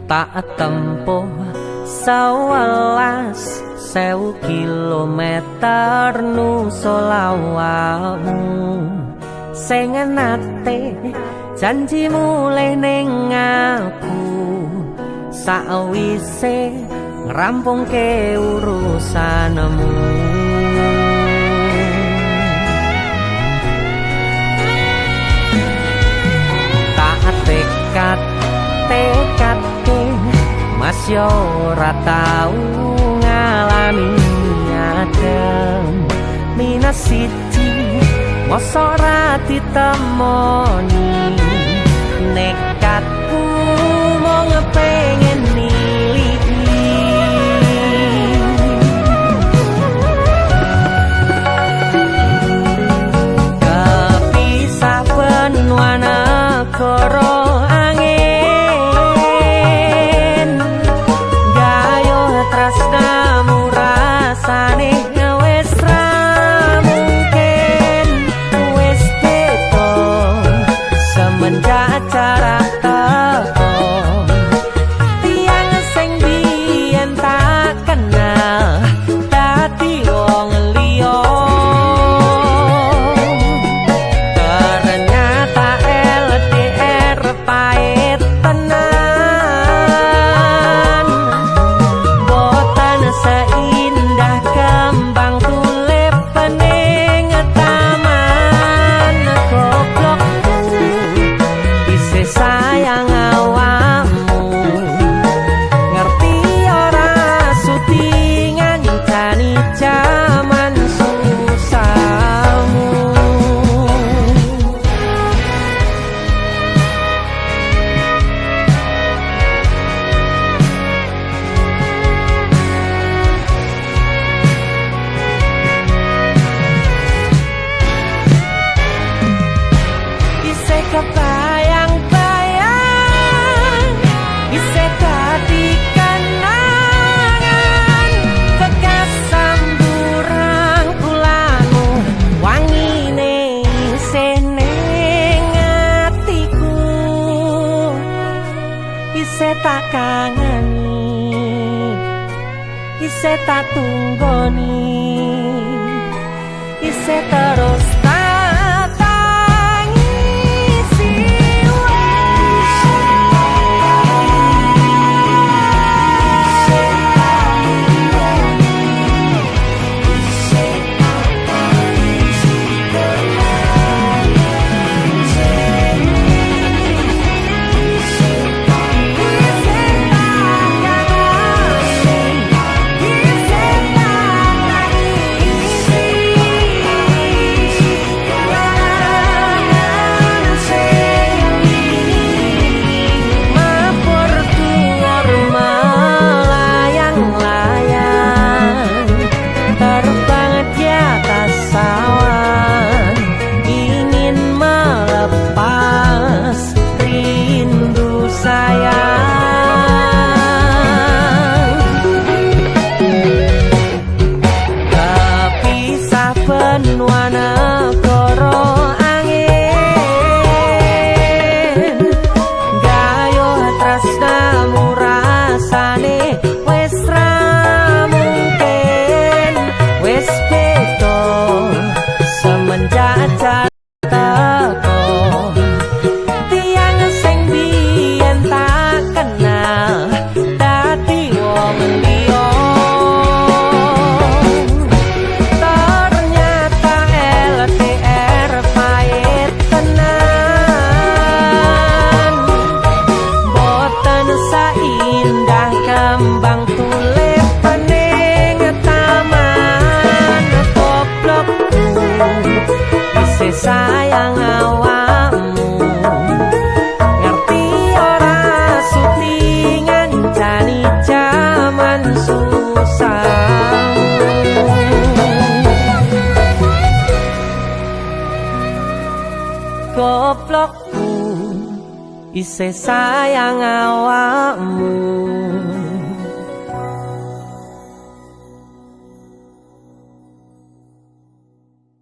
tak tempuh 11.000 kilometer nusolawakmu sing nate janji mulih ning aku sawise ngrampungke urusanmu. Tak tekad-tekadke Mas yo ora tau ngalami adem minus siji mosok ora ditemoni nekatku mau ngepengen niliki kepisah benua negara tak kangeni ise tak tunggoni ise terus sayang awakmu ngerti ora sutingan jani jaman susah goblokku isih sayang awakmu